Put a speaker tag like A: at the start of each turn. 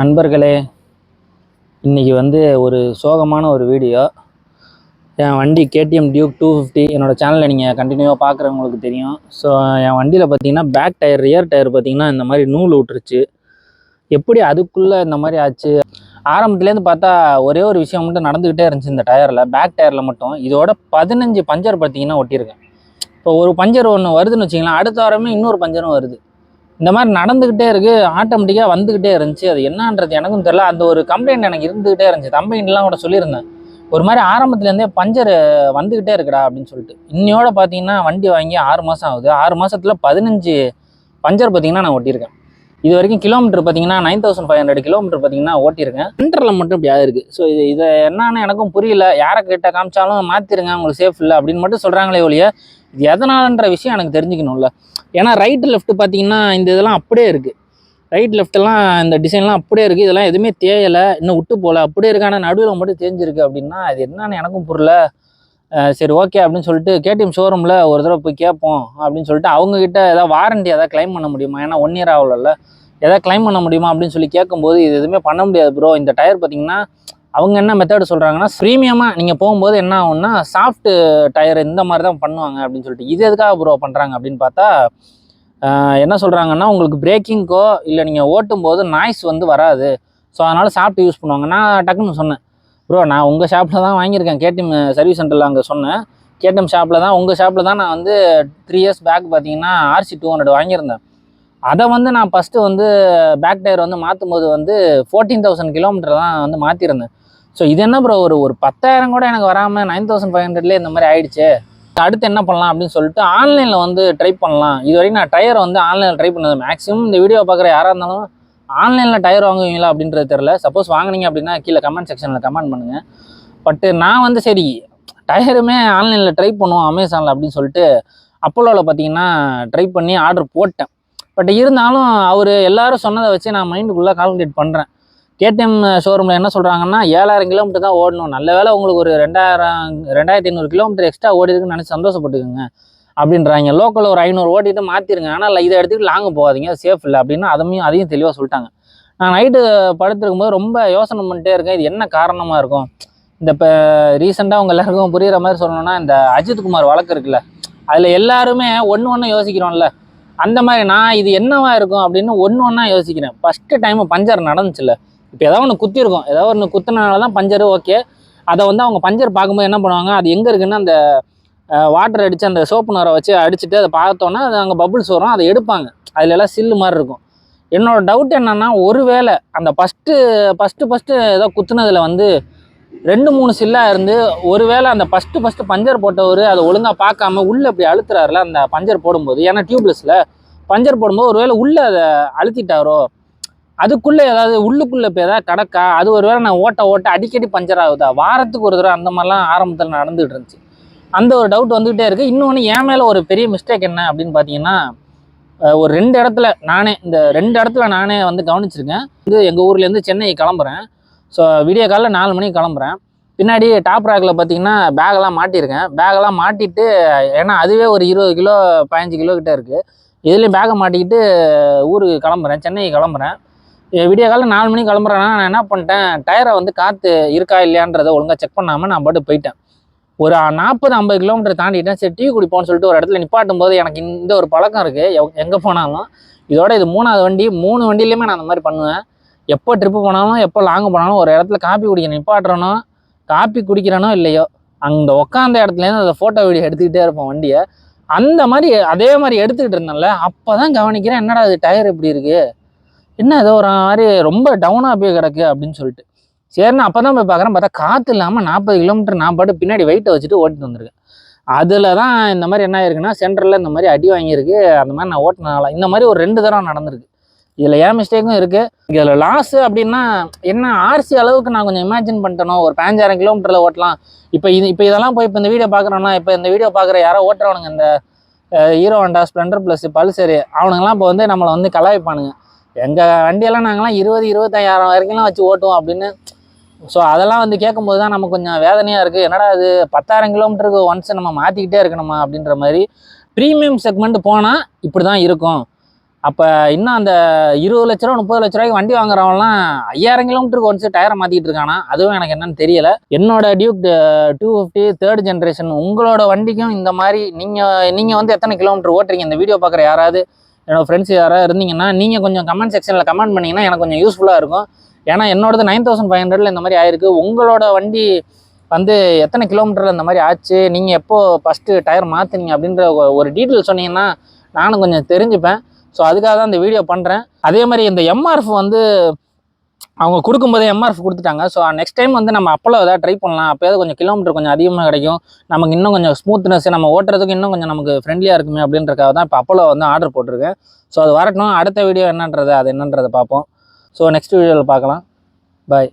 A: நண்பர்களே, இன்றைக்கி ஒரு சோகமான ஒரு வீடியோ. என் வண்டி கேடிஎம் டியூக் 250 என்னோடய சேனலில் நீங்கள் கண்டினியூவாக பார்க்குறவங்களுக்கு தெரியும். ஸோ என் வண்டியில் பார்த்தீங்கன்னா பேக் டயர் ரியர் டயர் பார்த்தீங்கன்னா இந்த மாதிரி நூல் விட்டுருச்சு. எப்படி அதுக்குள்ளே இந்த மாதிரி ஆச்சு? ஆரம்பத்துலேருந்து பார்த்தா ஒரே ஒரு விஷயம் மட்டும் நடந்துக்கிட்டே இருந்துச்சு இந்த டயரில், பேக் டயரில் மட்டும். இதோட 15 பஞ்சர் பார்த்தீங்கன்னா ஒட்டியிருக்கேன். இப்போ ஒரு பஞ்சர் ஒன்று வருதுன்னு வச்சிங்களேன், அடுத்த வாரமே இன்னொரு பஞ்சரும் வருது. இந்த மாதிரி நடந்துக்கிட்டே இருக்குது, ஆட்டோமேட்டிக்காக வந்துக்கிட்டே இருந்துச்சு. அது என்னன்றது எனக்கும் தெரியல. அந்த ஒரு கம்ப்ளைண்ட் எனக்கு இருந்துக்கிட்டே இருந்துச்சு. கம்ப்ளைண்ட்லாம் கூட சொல்லியிருந்தேன். ஒரு மாதிரி ஆரம்பத்துலேருந்தே பஞ்சர் வந்துக்கிட்டே இருக்குடா அப்படின்னு சொல்லிட்டு. இன்னையோட பார்த்தீங்கன்னா வண்டி வாங்கி 6 மாதம் ஆகுது. 6 மாதத்தில் 15 பஞ்சர் பார்த்தீங்கன்னா நான் ஒட்டியிருக்கேன். இது வரைக்கும் கிலோமீட்டர் பார்த்தீங்கன்னா 9500 கிலோமீட்டர் பார்த்தீங்கன்னா ஓட்டியிருக்கேன். சென்டரில் மட்டும் இப்படி ஆயிருக்கு. ஸோ இதை என்னன்னு எனக்கும் புரியல. யாரை கிட்ட காமிச்சாலும் மாற்றிருங்க, உங்களுக்கு சேஃப் இல்லை அப்படின்னு மட்டும் சொல்கிறாங்களே ஒழிய இது எதனாலன்ற விஷயம் எனக்கு தெரிஞ்சுக்கணும்ல. ஏன்னா ரைட்டு லெஃப்ட் பார்த்தீங்கன்னா இந்த இதெல்லாம் அப்படியே இருக்குது. ரைட் லெஃப்ட்டெல்லாம் இந்த டிசைன்லாம் அப்படியே இருக்குது. இதெல்லாம் எதுவுமே தேயலை, இன்னும் விட்டு போகல, அப்படியே இருக்கு. ஆனால் நடுவில் மட்டும் தேஞ்சிருக்கு அப்படின்னா இது என்னன்னு எனக்கும் புரியல. சரி ஓகே அப்படின்னு சொல்லிட்டு கேடிஎம் ஷோரூமில் ஒரு தடவை போய் கேட்போம் அப்படின்னு சொல்லிட்டு அவங்கக்கிட்ட ஏதாவது வாரண்டி எதாவது கிளைம் பண்ண முடியுமா, ஏன்னா 1 இயர் ஆகல, எதாவது கிளைம் பண்ண முடியுமா அப்படின்னு சொல்லி கேட்கும்போது இது எதுவுமே பண்ண முடியாது ப்ரோ. இந்த டயர் பார்த்தீங்கன்னா அவங்க என்ன மெத்தட் சொல்கிறாங்கன்னா, ப்ரீமியமாக நீங்கள் போகும்போது என்ன ஆகும்னா சாஃப்ட் டயர் இந்த மாதிரி தான் பண்ணுவாங்க அப்படின்னு சொல்லிட்டு. இது எதுக்காக ப்ரோ பண்ணுறாங்க அப்படின்னு பார்த்தா என்ன சொல்கிறாங்கன்னா, உங்களுக்கு பிரேக்கிங்க்கோ இல்லை நீங்கள் ஓட்டும் போது நாய்ஸ் வராது, ஸோ அதனால் சாஃப்ட் யூஸ் பண்ணுவாங்க. நான் டக்குன்னு சொன்னேன், ப்ரோ நான் உங்கள் ஷாப்பில் தான் வாங்கியிருக்கேன், கேடிஎம் சர்வீஸ் சென்டரில் அங்கே சொன்னேன். கேடிஎம் ஷாப்பில் தான், உங்கள் ஷாப்பில் தான் நான் 3 இயர்ஸ் பேக் பார்த்தீங்கன்னா RC 200 வாங்கியிருந்தேன். அதை நான் ஃபஸ்ட்டு பேக் டயர் மாற்றும் போது 14,000 கிலோமீட்டர் தான் மாற்றிருந்தேன். ஸோ இது என்ன ப்ரோ ஒரு 10,000 கூட எனக்கு வராமல் 9500 இந்த மாதிரி ஆயிடுச்சு. அடுத்து என்ன பண்ணலாம் அப்படின்னு சொல்லிட்டு ஆன்லைனில் ட்ரை பண்ணலாம். இது வரைக்கும் நான் டயர் ஆன்லைனில் ட்ரை பண்ணது. மேக்ஸிமம் இந்த வீடியோ பார்க்குற யாராக இருந்தாலும் ஆன்லைனில் டயர் வாங்குவீங்களா அப்படின்றது தெரில. சப்போஸ் வாங்கினீங்க அப்படின்னா கீழே கமெண்ட் செக்ஷனில் கமெண்ட் பண்ணுங்கள். பட்டு நான் சரி டயருமே ஆன்லைனில் ட்ரை பண்ணுவோம் அமேசானில் அப்படின்னு சொல்லிட்டு அப்போலோவில் பார்த்தீங்கன்னா ட்ரை பண்ணி ஆர்டர் போட்டேன். பட் இருந்தாலும் அவர் எல்லோரும் சொன்னதை வச்சு நான் மைண்டுக்குள்ளே கால்குலேட் பண்ணுறேன். கேடிஎம் ஷோரூமில் என்ன சொல்கிறாங்கன்னா 7,000 கிலோமீட்டர் தான் ஓடணும், நல்ல வேலை உங்களுக்கு ஒரு 2,500 கிலோமீட்டர் எக்ஸ்ட்ரா ஓடி இருக்குன்னு நினச்சி சந்தோஷப்பட்டுக்குங்க அப்படின்றாங்க. லோக்கல் ஒரு 500 ஓட்டிட்டு மாற்றிருங்க, ஆனால் இதை எடுத்துகிட்டு லாங்க போகாதீங்க, சேஃப் இல்லை அப்படின்னு அதையும் தெளிவாக சொல்லிட்டாங்க. நான் நைட்டு படுத்துருக்கும் போது ரொம்ப யோசனை பண்ணிட்டே இருக்கேன், இது என்ன காரணமாக இருக்கும். இந்த இப்போ ரீசெண்டாக அவங்க எல்லாருக்கும் புரிகிற மாதிரி சொல்லணும்னா, இந்த அஜித் குமார் வழக்கு இருக்குல்ல, அதில் எல்லாருமே ஒன்று யோசிக்கிறோம்ல, அந்த மாதிரி நான் இது என்னவா இருக்கும் அப்படின்னு ஒன்றா யோசிக்கிறேன். ஃபஸ்ட்டு டைம் பஞ்சர் நடந்துச்சுல்ல, இப்போ ஏதாவது ஒன்று குத்திருக்கும், ஏதாவது ஒன்று குத்தினால தான் பஞ்சரு. ஓகே, அதை அவங்க பஞ்சர் பார்க்கும்போது என்ன பண்ணுவாங்க, அது எங்கே இருக்குன்னு அந்த வாட்டர் அடித்து அந்த சோப்பு நரை வச்சு அடிச்சுட்டு அதை பார்த்தோன்னா அது அங்கே பபுள்ஸ் வரும், அதை எடுப்பாங்க. அதில் எல்லாம் சில்லு மாதிரி இருக்கும். என்னோடய டவுட் என்னென்னா, ஒருவேளை அந்த ஃபஸ்ட்டு ஏதோ குத்துனதில் 2-3 சில்லாக இருந்து ஒருவேளை அந்த ஃபஸ்ட்டு பஞ்சர் போட்டவர் அதை ஒழுங்காக பார்க்காம உள்ளே அப்படி அழுத்துறாருல அந்த பஞ்சர் போடும்போது, ஏன்னா டியூப்லெஸில் பஞ்சர் போடும்போது ஒருவேளை உள்ளே அதை அழுத்திட்டாரோ, அதுக்குள்ளே ஏதாவது உள்ளுக்குள்ளே இப்போ ஏதாவது கிடக்கா, அது ஒரு வேளை நான் ஓட்ட அடிக்கடி பஞ்சர் ஆகுதா, வாரத்துக்கு ஒரு தடவை அந்த மாதிரிலாம் ஆரம்பத்தில் நடந்துகிட்டு இருந்துச்சு. அந்த ஒரு டவுட் வந்துகிட்டே இருக்குது. இன்னொன்று என் மேலே ஒரு பெரிய மிஸ்டேக் என்ன அப்படின்னு பார்த்தீங்கன்னா, ஒரு 2 இடத்துல நானே கவனிச்சிருக்கேன். எங்கள் ஊர்லேருந்து சென்னை கிளம்புறேன். ஸோ விடிய காலைல 4 மணிக்கு கிளம்புறேன். பின்னாடி டாப் ரேக்கில் பார்த்தீங்கன்னா பேகெல்லாம் மாட்டியிருக்கேன். பேகெல்லாம் மாட்டிட்டு, ஏன்னா அதுவே ஒரு 20 கிலோ 15 கிலோ கிட்டே இருக்குது, இதுலேயும் பேகை மாட்டிக்கிட்டு ஊருக்கு கிளம்புறேன், சென்னைக்கு கிளம்புறேன். விடிய காலைல 4 மணிக்கு கிளம்புறேன்னா நான் என்ன பண்ணிட்டேன், டயரை காற்று இருக்கா இல்லையான்றதை ஒழுங்காக செக் பண்ணாமல் நான் பாட்டு போயிட்டேன். ஒரு 40-50 கிலோமீட்டர் தாண்டிட்டேன். சரி டீ குடிப்போம்னு சொல்லிட்டு ஒரு இடத்துல நிப்பாட்டும் போது எனக்கு இந்த ஒரு பழக்கம் இருக்குது, எங்கே போனாலும். இதோட இது 3வது வண்டி. 3 வண்டியிலையுமே நான் அந்த மாதிரி பண்ணுவேன். எப்போ ட்ரிப்பு போனாலும், எப்போ லாங்கு போனாலும் ஒரு இடத்துல காப்பி குடிக்க நிப்பாட்டுறனோ, காப்பி குடிக்கிறனோ இல்லையோ, அந்த உட்காந்த இடத்துலேருந்து அந்த ஃபோட்டோ வீடியோ எடுத்துக்கிட்டே இருப்போம் வண்டியை. அந்த மாதிரி அதே மாதிரி எடுத்துக்கிட்டு இருந்தேன்ல, அப்போ தான் கவனிக்கிறேன், என்னடா அது டயர் எப்படி இருக்குது, என்ன ஏதோ ஒரு மாதிரி ரொம்ப டவுனாக போய் கிடக்கு அப்படின்னு சொல்லிட்டு. சரிண்ணா அப்போ தான் போய் பார்க்குறேன், பார்த்தா காற்று இல்லாமல் 40 கிலோமீட்டர் நான் பாட்டு பின்னாடி வெயிட்டை வச்சுட்டு ஓட்டிட்டு வந்திருக்கேன். அதில் தான் இந்த மாதிரி என்ன ஆயிருக்குன்னா, சென்டரில் இந்த மாதிரி அடி வாங்கியிருக்கு. அந்த மாதிரி நான் ஓட்டினால இந்த மாதிரி ஒரு 2 தடவை நடந்திருக்கு. இதில் ஏன் மிஸ்டேக்கும் இருக்குது. இதில் லாஸு அப்படின்னா என்ன, ஆர்சி அளவுக்கு நான் கொஞ்சம் இமேஜின் பண்ணிட்டேனோ, ஒரு 15,000 கிலோமீட்டரில் ஓட்டலாம். இப்போ இதெல்லாம் போய் இப்போ இந்த வீடியோ பார்க்குறோன்னா, இப்போ இந்த வீடியோ பார்க்குற யாரோ ஓட்டுறவனுங்க, இந்த Hero Honda Splendor Plus Pulsar, அவனுங்கெல்லாம் இப்போ நம்மளை கலாய்ப்பானுங்க. எங்கள் வண்டியெல்லாம் நாங்களாம் 20-25,000 வரைக்கும்லாம் வச்சு ஓட்டுவோம் அப்படின்னு. ஸோ அதெல்லாம் கேட்கும்போது தான் நமக்கு கொஞ்சம் வேதனையாக இருக்குது. என்னடா அது 10,000 கிலோமீட்டருக்கு ஒன்ஸ் நம்ம மாற்றிக்கிட்டே இருக்கணுமா அப்படின்ற மாதிரி. ப்ரீமியம் செக்மெண்ட் போனால் இப்படி தான் இருக்கும். அப்போ இன்னும் அந்த 20 லட்ச ரூபா 30 லட்ச ரூபாய்க்கு வண்டி வாங்குறவங்கலாம் 5000 கிலோமீட்டருக்கு ஒன்ஸ் டயரை மாற்றிட்டு இருக்கானா, அதுவும் எனக்கு என்னன்னு தெரியல. என்னோட டியூக் 250 3rd ஜென்ரேஷன், உங்களோட வண்டிக்கும் இந்த மாதிரி நீங்கள் வந்து எத்தனை கிலோமீட்டர் ஓட்டுறீங்க? இந்த வீடியோ பார்க்குற யாராவது என்னோட ஃப்ரெண்ட்ஸ் யாராவது இருந்தீங்கன்னா நீங்கள் கொஞ்சம் கமெண்ட் செக்ஷனில் கமெண்ட் பண்ணிங்கன்னா எனக்கு கொஞ்சம் யூஸ்ஃபுல்லாக இருக்கும். ஏன்னா என்னோடது 9500 இந்த மாதிரி ஆயிருக்கு. உங்களோட வண்டி வந்து எத்தனை கிலோமீட்டரில் இந்த மாதிரி ஆச்சு, நீங்கள் எப்போ ஃபஸ்ட்டு டயர் மாற்றினீங்க அப்படின்ற ஒரு டீட்டெயில் சொன்னீங்கன்னா நானும் கொஞ்சம் தெரிஞ்சுப்பேன். ஸோ அதுக்காக தான் இந்த வீடியோ பண்ணுறேன். அதே மாதிரி இந்த எம்ஆர்எஃப் வந்து அவங்க கொடுக்கும்போதே எம்ஆர்எஃப் கொடுத்துட்டாங்க. ஸோ நெக்ஸ்ட் டைம் வந்து நம்ம அப்போலோ ஏதாவது ட்ரை பண்ணலாம். அப்போயாவது கொஞ்சம் கிலோமீட்டர் கொஞ்சம் அதிகமாக கிடைக்கும், நமக்கு இன்னும் கொஞ்சம் ஸ்மூத்னஸ், நம்ம ஓட்டுறதுக்கு இன்னும் கொஞ்சம் நமக்கு ஃப்ரெண்ட்லியாக இருக்குமே அப்படின்றக்காக தான் இப்போ அப்போலோ வந்து ஆர்டர் போட்டிருக்கேன். ஸோ அது வரட்டும், அடுத்த வீடியோ என்னன்றதை பார்ப்போம். ஸோ நெக்ஸ்ட் வீடியோவில் பார்க்கலாம். பாய்.